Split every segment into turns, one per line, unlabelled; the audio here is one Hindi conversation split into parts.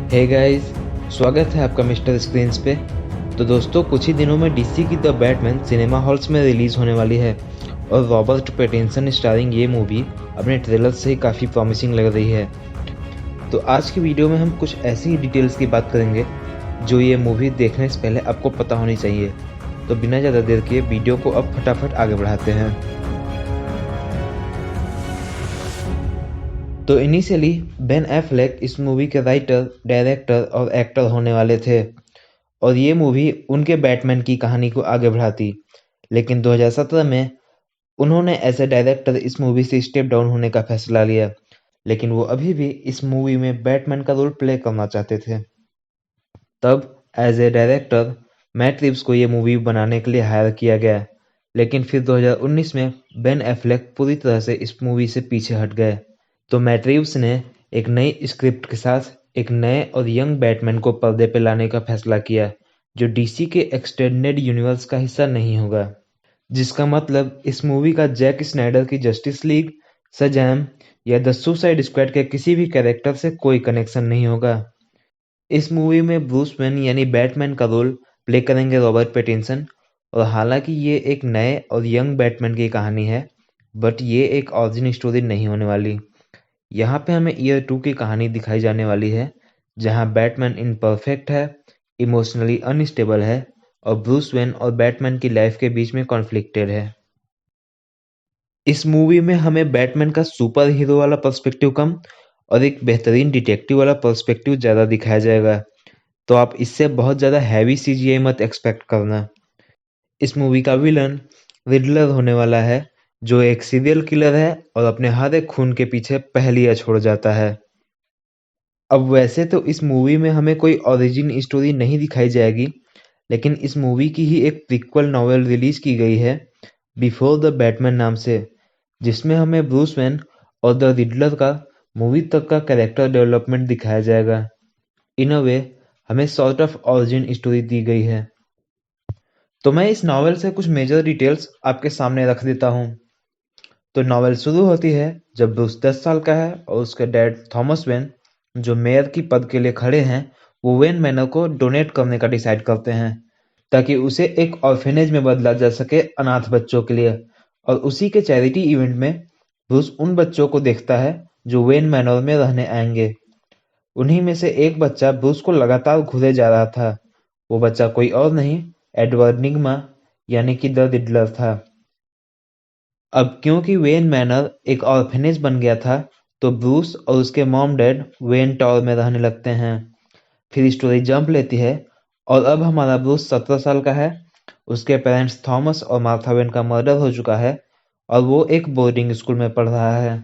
हे गाइस, स्वागत है आपका मिस्टर स्क्रीन्स पे। तो दोस्तों, कुछ ही दिनों में डीसी की द बैटमैन सिनेमा हॉल्स में रिलीज होने वाली है और रॉबर्ट पैटिंसन स्टारिंग ये मूवी अपने ट्रेलर से ही काफ़ी प्रॉमिसिंग लग रही है। तो आज की वीडियो में हम कुछ ऐसी ही डिटेल्स की बात करेंगे जो ये मूवी देखने से पहले आपको पता होनी चाहिए। तो बिना ज़्यादा देर किए वीडियो को अब फटाफट आगे बढ़ाते हैं। तो इनिशियली बेन एफ्लेक इस मूवी के राइटर, डायरेक्टर और एक्टर होने वाले थे और ये मूवी उनके बैटमैन की कहानी को आगे बढ़ाती। लेकिन 2017 में उन्होंने एज ए डायरेक्टर इस मूवी से स्टेप डाउन होने का फैसला लिया, लेकिन वो अभी भी इस मूवी में बैटमैन का रोल प्ले करना चाहते थे। तब as a director Matt Reeves को ये मूवी बनाने के लिए हायर किया गया, लेकिन फिर 2019 में बेन एफ्लेक पूरी तरह से इस मूवी से पीछे हट गए। तो मैट रिव्स ने एक नई स्क्रिप्ट के साथ एक नए और यंग बैटमैन को पर्दे पे लाने का फैसला किया, जो डीसी के एक्सटेंडेड यूनिवर्स का हिस्सा नहीं होगा। जिसका मतलब इस मूवी का जैक स्नाइडर की जस्टिस लीग, शज़ैम या द सुसाइड स्क्वाड के किसी भी कैरेक्टर से कोई कनेक्शन नहीं होगा। इस मूवी में ब्रूस वेन यानी बैटमैन का रोल प्ले करेंगे रॉबर्ट पैटिंसन, और हालांकि ये एक नए और यंग बैटमैन की कहानी है, बट ये एक ऑरिजिन स्टोरी नहीं होने वाली। यहाँ पे हमें ईयर 2 की कहानी दिखाई जाने वाली है, जहाँ बैटमैन इम्परफेक्ट है, इमोशनली अनस्टेबल है और ब्रूस वेन और बैटमैन की लाइफ के बीच में कॉन्फ्लिक्टेड है। इस मूवी में हमें बैटमैन का सुपर हीरो वाला पर्सपेक्टिव कम और एक बेहतरीन डिटेक्टिव वाला पर्सपेक्टिव ज़्यादा दिखाया जाएगा, तो आप इससे बहुत ज़्यादा हैवी सीजीआई मत एक्सपेक्ट करना। इस मूवी का विलन रिडलर होने वाला है, जो एक सीरियल किलर है और अपने हर एक खून के पीछे पहेलियाँ छोड़ जाता है। अब वैसे तो इस मूवी में हमें कोई ओरिजिन स्टोरी नहीं दिखाई जाएगी, लेकिन इस मूवी की ही एक प्रीक्वल नॉवेल रिलीज की गई है बिफोर द बैटमैन नाम से, जिसमें हमें ब्रूस वेन और द रिडलर का मूवी तक का कैरेक्टर डेवलपमेंट दिखाया जाएगा। इन अ वे हमें सॉर्ट ऑफ ओरिजिन स्टोरी दी गई है। तो मैं इस नॉवेल से कुछ मेजर डिटेल्स आपके सामने रख देता हूँ। तो नॉवेल शुरू होती है जब ब्रूस 10 साल का है और उसके डैड थॉमस वेन, जो मेयर की पद के लिए खड़े हैं, वो वेन मैनर को डोनेट करने का डिसाइड करते हैं ताकि उसे एक ऑर्फेनेज में बदला जा सके अनाथ बच्चों के लिए। और उसी के चैरिटी इवेंट में ब्रूस उन बच्चों को देखता है जो वेन मैनर में रहने आएंगे। उन्हीं में से एक बच्चा ब्रूस को लगातार घूरे जा रहा था। वो बच्चा कोई और नहीं, एडवर्ड निग्मा यानी कि द रिडलर था। अब क्योंकि वेन मैनर एक ऑर्फेनेज बन गया था, तो ब्रूस और उसके मॉम डैड वेन टावर में रहने लगते हैं। फिर स्टोरी जंप लेती है और अब हमारा ब्रूस 17 साल का है। उसके पेरेंट्स थॉमस और मार्था वेन का मर्डर हो चुका है और वो एक बोर्डिंग स्कूल में पढ़ रहा है।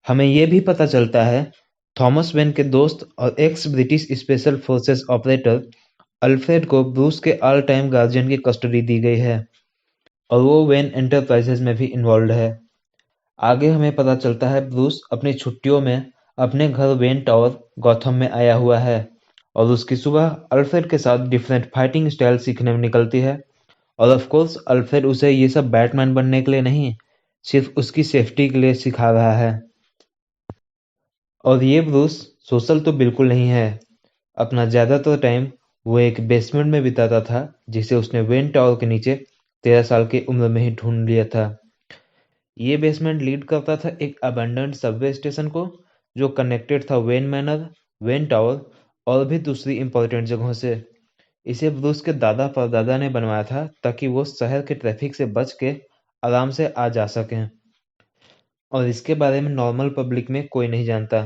हमें ये भी पता चलता है थॉमस वेन के दोस्त और x British special forces operator Alfred को ब्रूस के ऑल टाइम गार्जियन की कस्टडी दी गई है और वो वेन एंटरप्राइजेज में भी इन्वॉल्व है। आगे हमें पता चलता है ब्रूस अपनी छुट्टियों में अपने घर वेन टावर गॉथम में आया हुआ है और उसकी सुबह अल्फ्रेड के साथ डिफरेंट फाइटिंग स्टाइल सीखने में निकलती है। और ऑफ कोर्स अल्फ्रेड उसे ये सब बैटमैन बनने के लिए नहीं, सिर्फ उसकी सेफ्टी के लिए सिखा रहा है। और ये ब्रूस सोशल तो बिल्कुल नहीं है। अपना ज़्यादातर टाइम वो एक बेसमेंट में बिताता था, जिसे उसने वेन टावर के नीचे 13 साल की उम्र में ही ढूंढ लिया था। ये बेसमेंट लीड करता था एक अबैंडन्ड सबवे स्टेशन को, जो कनेक्टेड था वेन मैनर, वेन टावर और भी दूसरी इंपॉर्टेंट जगहों से। इसे ब्रूस के दादा परदादा ने बनवाया था ताकि वो शहर के ट्रैफिक से बच के आराम से आ जा सकें, और इसके बारे में नॉर्मल पब्लिक में कोई नहीं जानता।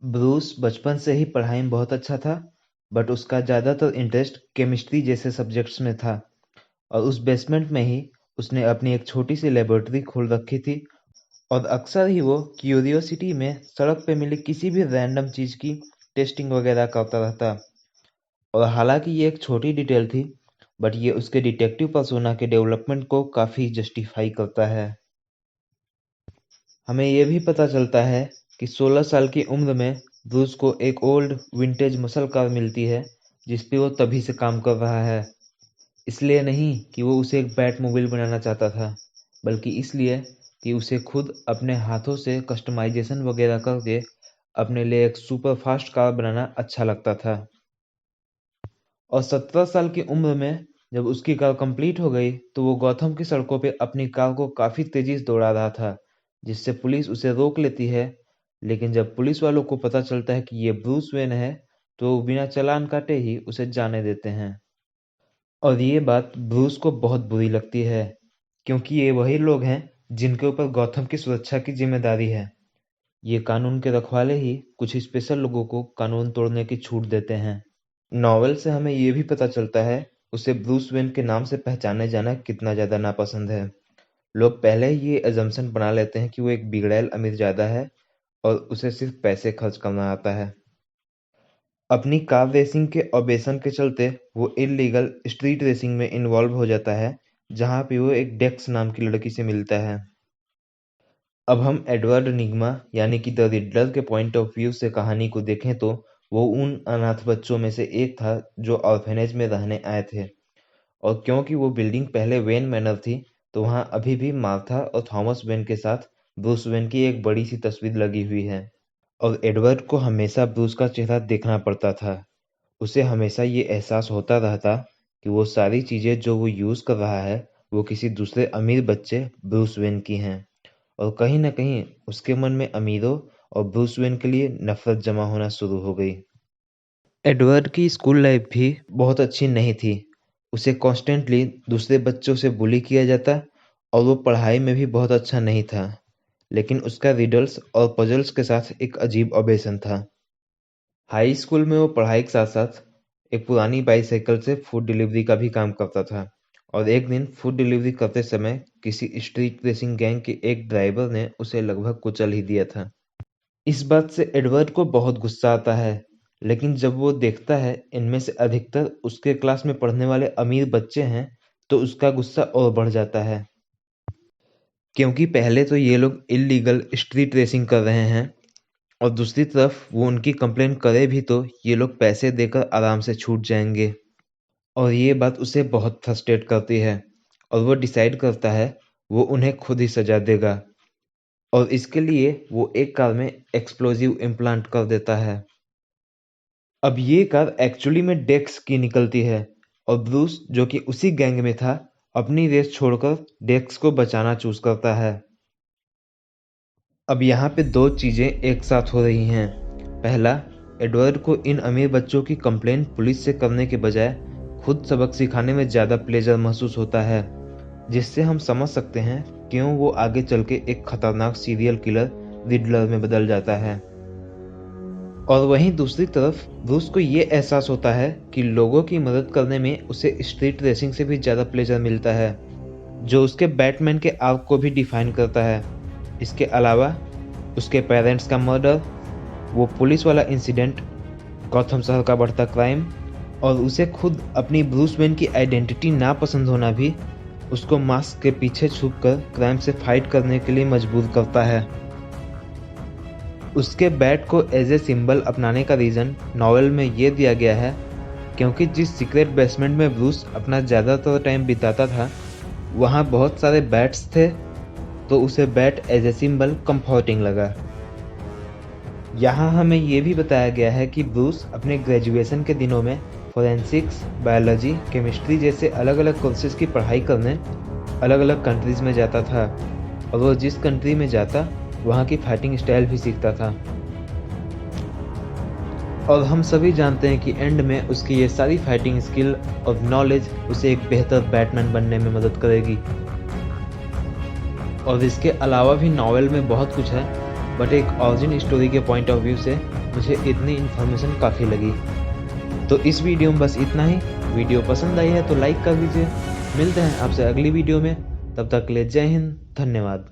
ब्रूस बचपन से ही पढ़ाई में बहुत अच्छा था, बट उसका ज़्यादातर इंटरेस्ट केमिस्ट्री जैसे सब्जेक्ट्स में था, और उस बेसमेंट में ही उसने अपनी एक छोटी सी लेबोरेटरी खोल रखी थी। और अक्सर ही वो क्यूरियोसिटी में सड़क पे मिली किसी भी रैंडम चीज़ की टेस्टिंग वगैरह करता रहता। और हालांकि ये एक छोटी डिटेल थी, बट ये उसके डिटेक्टिव पर्सोना के डेवलपमेंट को काफ़ी जस्टिफाई करता है। हमें ये भी पता चलता है कि 16 साल की उम्र में ब्रूस को एक ओल्ड विंटेज मसल कार मिलती है, जिस पे वो तभी से काम कर रहा है। इसलिए नहीं कि वो उसे एक बैटमोबाइल बनाना चाहता था, बल्कि इसलिए कि उसे खुद अपने हाथों से कस्टमाइजेशन वगैरह करके अपने लिए एक सुपर फास्ट कार बनाना अच्छा लगता था। और 17 साल की उम्र में जब उसकी कार कंप्लीट हो गई तो वो गौथम की सड़कों पे अपनी कार को काफी तेजी से दौड़ा रहा था, जिससे पुलिस उसे रोक लेती है। लेकिन जब पुलिस वालों को पता चलता है कि ये ब्रूस वेन है तो वो बिना चालान काटे ही उसे जाने देते हैं। और ये बात ब्रूस को बहुत बुरी लगती है, क्योंकि ये वही लोग हैं जिनके ऊपर गौथम की सुरक्षा की जिम्मेदारी है। ये कानून के रखवाले ही कुछ स्पेशल लोगों को कानून तोड़ने की छूट देते हैं। नॉवेल से हमें ये भी पता चलता है उसे ब्रूस वेन के नाम से पहचाने जाना कितना ज्यादा नापसंद है। लोग पहले ही ये अजम्पशन बना लेते हैं कि वो एक बिगड़ैल अमीरजादा है और उसे सिर्फ पैसे खर्च करना आता है। अपनी कार रेसिंग के ऑब्सेशन के चलते वो इल्लीगल स्ट्रीट रेसिंग में इन्वॉल्व हो जाता है, जहाँ पे वो एक डेक्स नाम की लड़की से मिलता है। अब हम एडवर्ड निग्मा यानी कि द रिडलर के पॉइंट ऑफ व्यू से कहानी को देखें तो वो उन अनाथ बच्चों में से एक था जो ऑर्फेनेज में रहने आए थे। और क्योंकि वो बिल्डिंग पहले वेन मैनर थी तो वहाँ अभी भी मार्था और थॉमस वेन के साथ ब्रूस वेन की एक बड़ी सी तस्वीर लगी हुई है। और एडवर्ड को हमेशा ब्रूस का चेहरा देखना पड़ता था। उसे हमेशा ये एहसास होता रहता कि वो सारी चीजें जो वो यूज कर रहा है वो किसी दूसरे अमीर बच्चे ब्रूस वेन की हैं। और कहीं ना कहीं उसके मन में अमीरों और ब्रूस वेन के लिए नफरत जमा होना शुरू हो गई। एडवर्ड की स्कूल लाइफ भी बहुत अच्छी नहीं थी। उसे कॉन्स्टेंटली दूसरे बच्चों से बुली किया जाता और वो पढ़ाई में भी बहुत अच्छा नहीं था। लेकिन उसका रिडल्स और पजल्स के साथ एक अजीब ऑब्सेशन था। हाई स्कूल में वो पढ़ाई के साथ साथ एक पुरानी बाईसाइकिल से फूड डिलीवरी का भी काम करता था। और एक दिन फूड डिलीवरी करते समय किसी स्ट्रीट रेसिंग गैंग के एक ड्राइवर ने उसे लगभग कुचल ही दिया था। इस बात से एडवर्ड को बहुत गुस्सा आता है, लेकिन जब वो देखता है इनमें से अधिकतर उसके क्लास में पढ़ने वाले अमीर बच्चे हैं तो उसका गुस्सा और बढ़ जाता है। क्योंकि पहले तो ये लोग इल्लीगल स्ट्रीट रेसिंग कर रहे हैं और दूसरी तरफ वो उनकी कंप्लेंट करे भी तो ये लोग पैसे देकर आराम से छूट जाएंगे। और ये बात उसे बहुत फ्रस्ट्रेट करती है और वो डिसाइड करता है वो उन्हें खुद ही सजा देगा। और इसके लिए वो एक कार में एक्सप्लोजिव इम्प्लांट कर देता है। अब ये कार एक्चुअली में डेक्स की निकलती है और ब्रूस जो कि उसी गैंग में था अपनी रेस छोड़कर डेक्स को बचाना चूज करता है। अब यहाँ पे दो चीजें एक साथ हो रही हैं। पहला, एडवर्ड को इन अमीर बच्चों की कंप्लेंट पुलिस से करने के बजाय खुद सबक सिखाने में ज्यादा प्लेजर महसूस होता है, जिससे हम समझ सकते हैं क्यों वो आगे चल के एक खतरनाक सीरियल किलर रिडलर में बदल जाता है। और वहीं दूसरी तरफ ब्रूस को ये एहसास होता है कि लोगों की मदद करने में उसे स्ट्रीट रेसिंग से भी ज्यादा प्लेजर मिलता है, जो उसके बैटमैन के आर्क को भी डिफाइन करता है। इसके अलावा उसके पेरेंट्स का मर्डर, वो पुलिस वाला इंसिडेंट, गॉथम शहर का बढ़ता क्राइम और उसे खुद अपनी ब्रूस वेन की आइडेंटिटी ना पसंद होना भी उसको मास्क के पीछे छुपकर क्राइम से फाइट करने के लिए मजबूर करता है। उसके बैट को एज ए सिंबल अपनाने का रीज़न नॉवेल में ये दिया गया है क्योंकि जिस सीक्रेट बेसमेंट में ब्रूस अपना ज़्यादातर टाइम बिताता था वहाँ बहुत सारे बैट्स थे, तो उसे bat as a symbol comforting लगा। यहाँ हमें ये भी बताया गया है कि ब्रूस अपने ग्रेजुएशन के दिनों में फोरेंसिक्स, बायोलॉजी, केमिस्ट्री जैसे अलग अलग कोर्सेज की पढ़ाई करने अलग अलग कंट्रीज में जाता था और वो जिस कंट्री में जाता वहाँ की फाइटिंग स्टाइल भी सीखता था। और हम सभी जानते हैं कि एंड में उसकी ये सारी फाइटिंग स्किल और नॉलेज उसे एक बेहतर बैटमैन बनने में मदद करेगी। और इसके अलावा भी नॉवेल में बहुत कुछ है, बट एक ऑरिजिन स्टोरी के पॉइंट ऑफ व्यू से मुझे इतनी इन्फॉर्मेशन काफ़ी लगी। तो इस वीडियो में बस इतना ही। वीडियो पसंद आई है तो लाइक कर दीजिए। मिलते हैं आपसे अगली वीडियो में, तब तक के लिए जय हिंद, धन्यवाद।